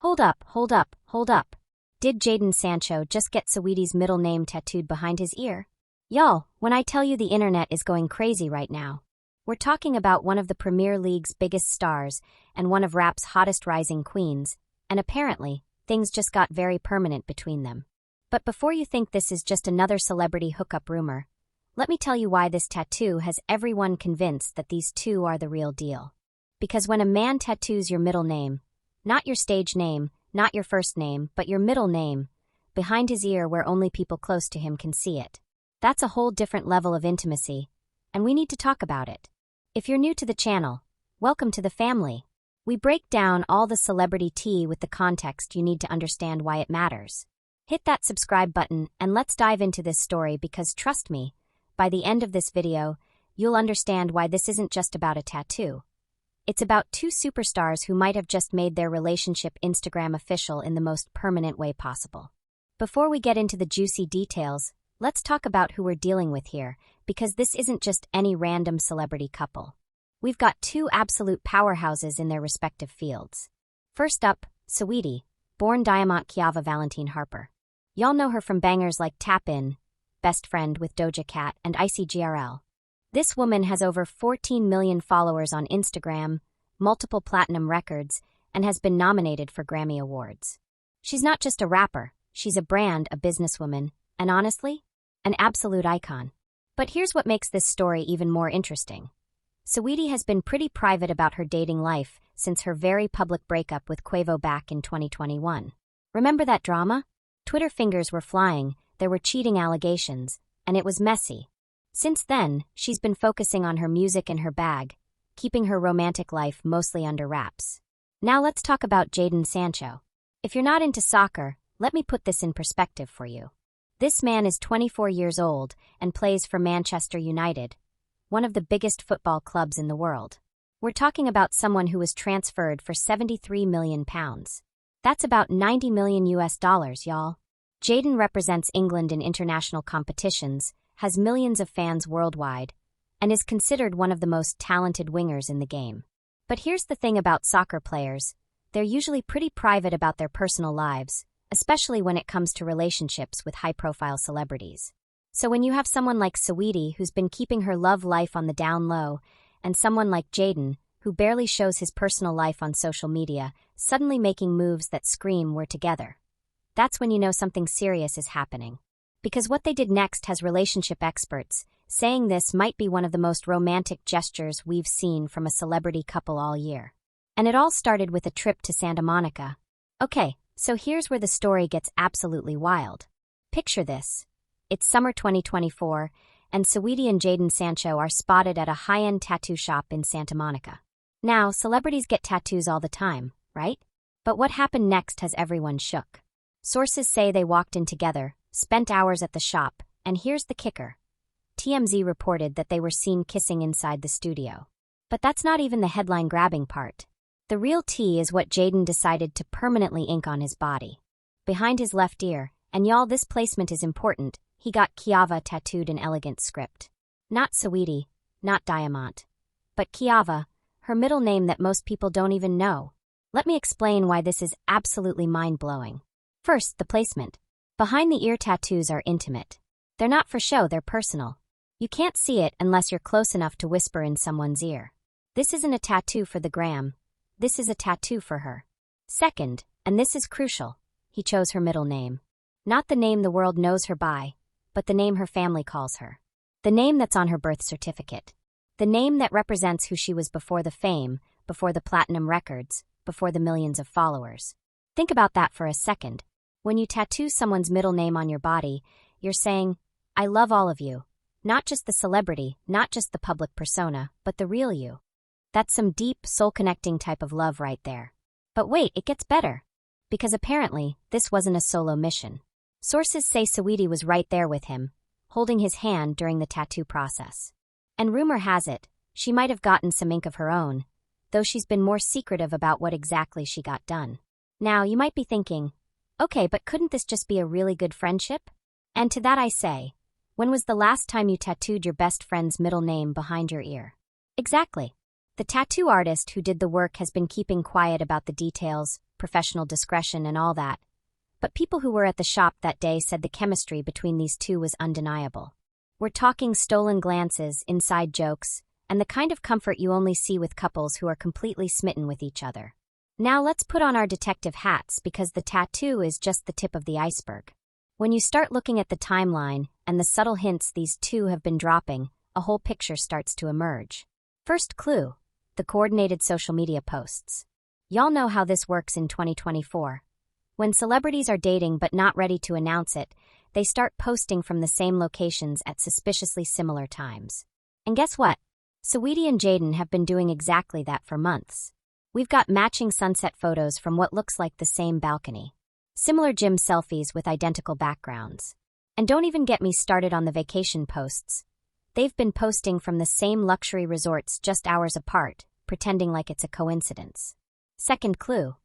Hold up, hold up, hold up. Did Jadon Sancho just get Saweetie's middle name tattooed behind his ear? Y'all, when I tell you the internet is going crazy right now, we're talking about one of the Premier League's biggest stars and one of rap's hottest rising queens, and apparently, things just got very permanent between them. But before you think this is just another celebrity hookup rumor, let me tell you why this tattoo has everyone convinced that these two are the real deal. Because when a man tattoos your middle name, not your stage name, not your first name, but your middle name, behind his ear where only people close to him can see it, that's a whole different level of intimacy, and we need to talk about it. If you're new to the channel, welcome to the family. We break down all the celebrity tea with the context you need to understand why it matters. Hit that subscribe button and let's dive into this story because trust me, by the end of this video, you'll understand why this isn't just about a tattoo. It's about two superstars who might have just made their relationship Instagram official in the most permanent way possible. Before we get into the juicy details, let's talk about who we're dealing with here, because this isn't just any random celebrity couple. We've got two absolute powerhouses in their respective fields. First up, Saweetie, born Diamant Kiava Valentine Harper. Y'all know her from bangers like Tap In, Best Friend with Doja Cat, and ICGRL. This woman has over 14 million followers on Instagram, multiple platinum records, and has been nominated for Grammy Awards. She's not just a rapper, she's a brand, a businesswoman, and honestly, an absolute icon. But here's what makes this story even more interesting. Saweetie has been pretty private about her dating life since her very public breakup with Quavo back in 2021. Remember that drama? Twitter fingers were flying, there were cheating allegations, and it was messy. Since then, she's been focusing on her music and her bag, keeping her romantic life mostly under wraps. Now let's talk about Jadon Sancho. If you're not into soccer, let me put this in perspective for you. This man is 24 years old and plays for Manchester United, one of the biggest football clubs in the world. We're talking about someone who was transferred for £73 million. That's about $90 million US, y'all. Jadon represents England in international competitions, has millions of fans worldwide, and is considered one of the most talented wingers in the game. But here's the thing about soccer players, they're usually pretty private about their personal lives, especially when it comes to relationships with high-profile celebrities. So when you have someone like Saweetie who's been keeping her love life on the down low, and someone like Jadon, who barely shows his personal life on social media, suddenly making moves that scream we're together, that's when you know something serious is happening. Because what they did next has relationship experts saying this might be one of the most romantic gestures we've seen from a celebrity couple all year. And it all started with a trip to Santa Monica. Okay, so here's where the story gets absolutely wild. Picture this. It's summer 2024, and Saweetie and Jadon Sancho are spotted at a high-end tattoo shop in Santa Monica. Now, celebrities get tattoos all the time, right? But what happened next has everyone shook. Sources say they walked in together, spent hours at the shop, and here's the kicker. TMZ reported that they were seen kissing inside the studio. But that's not even the headline-grabbing part. The real tea is what Jadon decided to permanently ink on his body. Behind his left ear, and y'all, this placement is important, he got Kiava tattooed in elegant script. Not Saweetie, not Diamant, but Kiava, her middle name that most people don't even know. Let me explain why this is absolutely mind-blowing. First, the placement. Behind the ear tattoos are intimate. They're not for show, they're personal. You can't see it unless you're close enough to whisper in someone's ear. This isn't a tattoo for the gram. This is a tattoo for her. Second, and this is crucial, he chose her middle name. Not the name the world knows her by, but the name her family calls her. The name that's on her birth certificate. The name that represents who she was before the fame, before the platinum records, before the millions of followers. Think about that for a second. When you tattoo someone's middle name on your body, you're saying, I love all of you. Not just the celebrity, not just the public persona, but the real you. That's some deep, soul-connecting type of love right there. But wait, it gets better. Because apparently, this wasn't a solo mission. Sources say Saweetie was right there with him, holding his hand during the tattoo process. And rumor has it, she might have gotten some ink of her own, though she's been more secretive about what exactly she got done. Now, you might be thinking, okay, but couldn't this just be a really good friendship? And to that I say, when was the last time you tattooed your best friend's middle name behind your ear? Exactly. The tattoo artist who did the work has been keeping quiet about the details, professional discretion and all that. But people who were at the shop that day said the chemistry between these two was undeniable. We're talking stolen glances, inside jokes, and the kind of comfort you only see with couples who are completely smitten with each other. Now let's put on our detective hats because the tattoo is just the tip of the iceberg. When you start looking at the timeline and the subtle hints these two have been dropping, a whole picture starts to emerge. First clue, the coordinated social media posts. Y'all know how this works in 2024. When celebrities are dating but not ready to announce it, they start posting from the same locations at suspiciously similar times. And guess what? Saweetie and Jadon have been doing exactly that for months. We've got matching sunset photos from what looks like the same balcony. Similar gym selfies with identical backgrounds. And don't even get me started on the vacation posts. They've been posting from the same luxury resorts just hours apart, pretending like it's a coincidence. Second clue,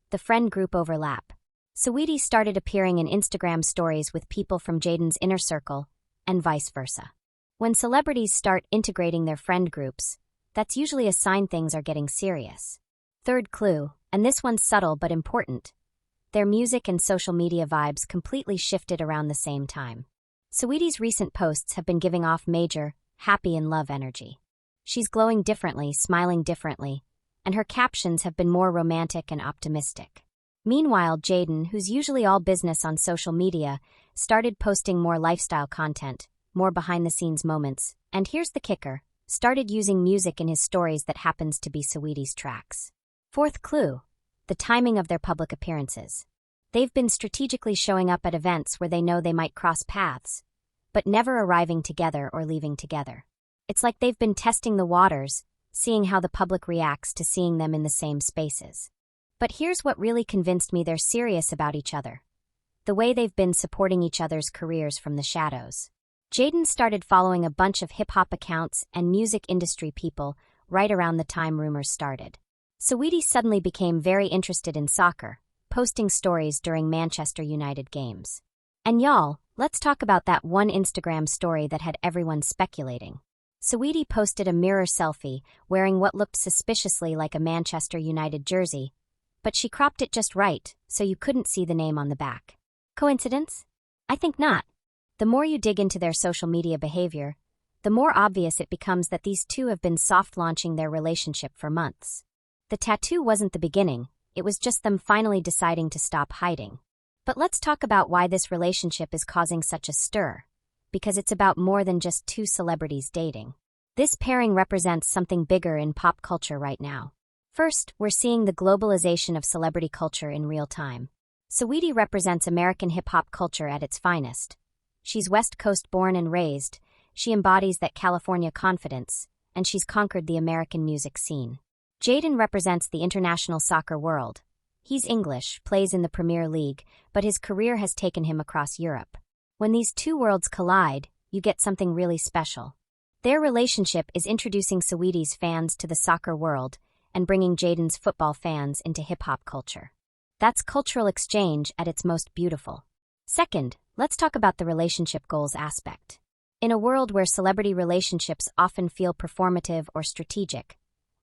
the friend group overlap. Saweetie started appearing in Instagram stories with people from Jadon's inner circle, and vice versa. When celebrities start integrating their friend groups, that's usually a sign things are getting serious. Third clue, and this one's subtle but important. Their music and social media vibes completely shifted around the same time. Saweetie's recent posts have been giving off major, happy and love energy. She's glowing differently, smiling differently, and her captions have been more romantic and optimistic. Meanwhile, Jadon, who's usually all business on social media, started posting more lifestyle content, more behind-the-scenes moments, and here's the kicker, started using music in his stories that happens to be Saweetie's tracks. Fourth clue, the timing of their public appearances. They've been strategically showing up at events where they know they might cross paths, but never arriving together or leaving together. It's like they've been testing the waters, seeing how the public reacts to seeing them in the same spaces. But here's what really convinced me they're serious about each other. The way they've been supporting each other's careers from the shadows. Jadon started following a bunch of hip-hop accounts and music industry people right around the time rumors started. Saweetie suddenly became very interested in soccer, posting stories during Manchester United games. And y'all, let's talk about that one Instagram story that had everyone speculating. Saweetie posted a mirror selfie wearing what looked suspiciously like a Manchester United jersey, but she cropped it just right so you couldn't see the name on the back. Coincidence? I think not. The more you dig into their social media behavior, the more obvious it becomes that these two have been soft-launching their relationship for months. The tattoo wasn't the beginning, it was just them finally deciding to stop hiding. But let's talk about why this relationship is causing such a stir. Because it's about more than just two celebrities dating. This pairing represents something bigger in pop culture right now. First, we're seeing the globalization of celebrity culture in real time. Saweetie represents American hip-hop culture at its finest. She's West Coast born and raised, she embodies that California confidence, and she's conquered the American music scene. Jadon represents the international soccer world. He's English, plays in the Premier League, but his career has taken him across Europe. When these two worlds collide, you get something really special. Their relationship is introducing Saweetie's fans to the soccer world and bringing Jadon's football fans into hip-hop culture. That's cultural exchange at its most beautiful. Second, let's talk about the relationship goals aspect. In a world where celebrity relationships often feel performative or strategic,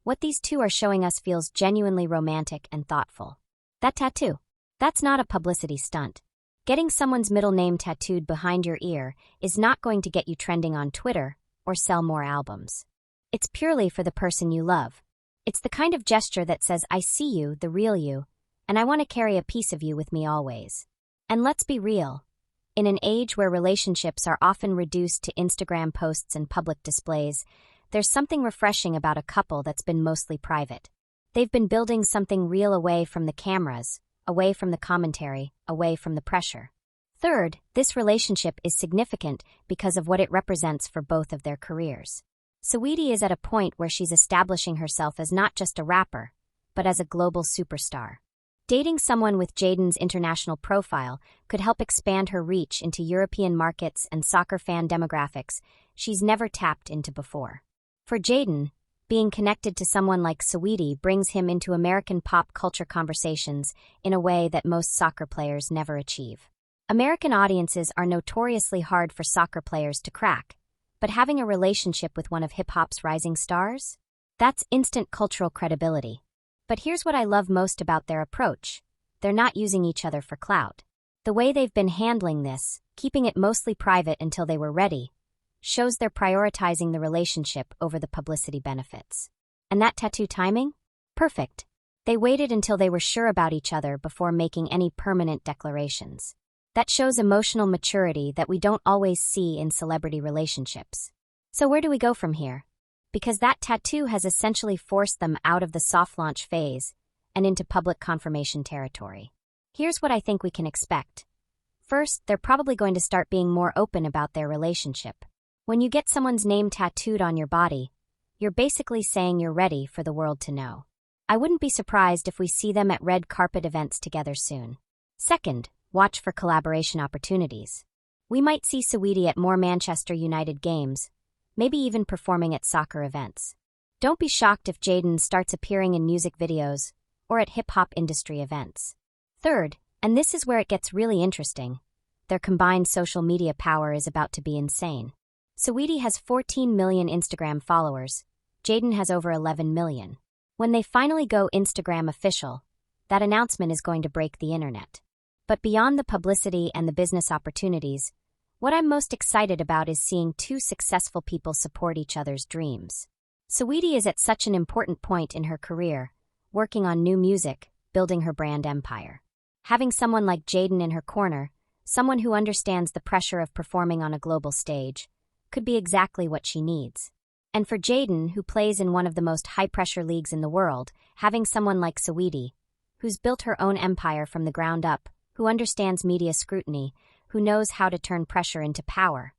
what these two are showing us feels genuinely romantic and thoughtful. That tattoo, that's not a publicity stunt. Getting someone's middle name tattooed behind your ear is not going to get you trending on Twitter or sell more albums. It's purely for the person you love. It's the kind of gesture that says, I see you, the real you, and I want to carry a piece of you with me always. And let's be real. In an age where relationships are often reduced to Instagram posts and public displays, there's something refreshing about a couple that's been mostly private. They've been building something real away from the cameras, away from the commentary, away from the pressure. Third, this relationship is significant because of what it represents for both of their careers. Saweetie is at a point where she's establishing herself as not just a rapper, but as a global superstar. Dating someone with Jadon's international profile could help expand her reach into European markets and soccer fan demographics she's never tapped into before. For Jadon, being connected to someone like Saweetie brings him into American pop culture conversations in a way that most soccer players never achieve. American audiences are notoriously hard for soccer players to crack, but having a relationship with one of hip-hop's rising stars? That's instant cultural credibility. But here's what I love most about their approach. they're not using each other for clout. The way they've been handling this, keeping it mostly private until they were ready, shows they're prioritizing the relationship over the publicity benefits. And that tattoo timing? Perfect. They waited until they were sure about each other before making any permanent declarations. That shows emotional maturity that we don't always see in celebrity relationships. So where do we go from here? Because that tattoo has essentially forced them out of the soft launch phase and into public confirmation territory. Here's what I think we can expect. First, they're probably going to start being more open about their relationship. When you get someone's name tattooed on your body, you're basically saying you're ready for the world to know. I wouldn't be surprised if we see them at red carpet events together soon. Second, watch for collaboration opportunities. We might see Saweetie at more Manchester United games, maybe even performing at soccer events. Don't be shocked if Jadon starts appearing in music videos or at hip-hop industry events. Third, and this is where it gets really interesting, their combined social media power is about to be insane. Saweetie has 14 million Instagram followers. Jadon has over 11 million. When they finally go Instagram official, that announcement is going to break the internet. But beyond the publicity and the business opportunities, what I'm most excited about is seeing two successful people support each other's dreams. Saweetie is at such an important point in her career, working on new music, building her brand empire. Having someone like Jadon in her corner, someone who understands the pressure of performing on a global stage, could be exactly what she needs. And for Jadon, who plays in one of the most high-pressure leagues in the world, having someone like Saweetie, who's built her own empire from the ground up, who understands media scrutiny, who knows how to turn pressure into power,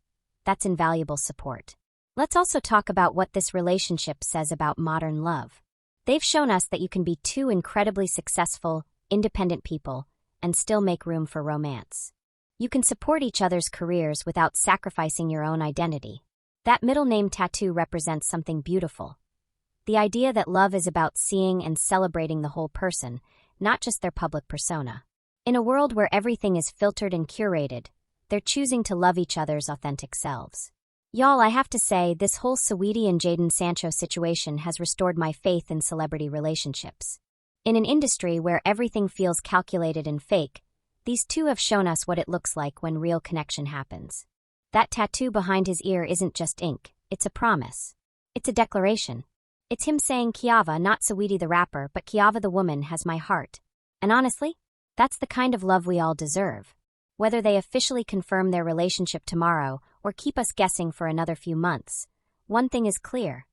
that's invaluable support. Let's also talk about what this relationship says about modern love. They've shown us that you can be two incredibly successful, independent people and still make room for romance. You can support each other's careers without sacrificing your own identity. That middle name tattoo represents something beautiful. The idea that love is about seeing and celebrating the whole person, not just their public persona. In a world where everything is filtered and curated, they're choosing to love each other's authentic selves. Y'all, I have to say, this whole Saweetie and Jadon Sancho situation has restored my faith in celebrity relationships. In an industry where everything feels calculated and fake, these two have shown us what it looks like when real connection happens. That tattoo behind his ear isn't just ink, it's a promise. It's a declaration. It's him saying, Kiava, not Saweetie the rapper, but Kiava the woman, has my heart. And honestly, that's the kind of love we all deserve. Whether they officially confirm their relationship tomorrow or keep us guessing for another few months, one thing is clear.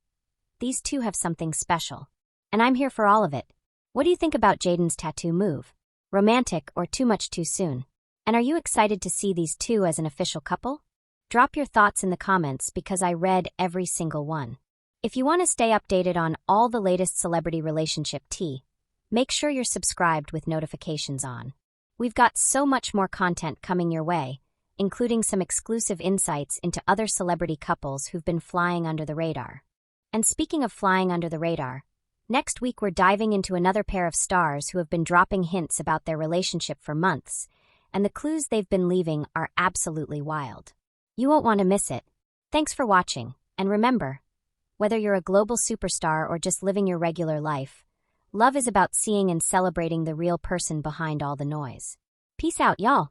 These two have something special. And I'm here for all of it. What do you think about Jadon's tattoo move? Romantic or too much too soon? And are you excited to see these two as an official couple? Drop your thoughts in the comments because I read every single one. If you want to stay updated on all the latest celebrity relationship tea, make sure you're subscribed with notifications on. We've got so much more content coming your way, including some exclusive insights into other celebrity couples who've been flying under the radar. And speaking of flying under the radar, next week we're diving into another pair of stars who have been dropping hints about their relationship for months, and the clues they've been leaving are absolutely wild. You won't want to miss it. Thanks for watching, and remember, whether you're a global superstar or just living your regular life, love is about seeing and celebrating the real person behind all the noise. Peace out, y'all.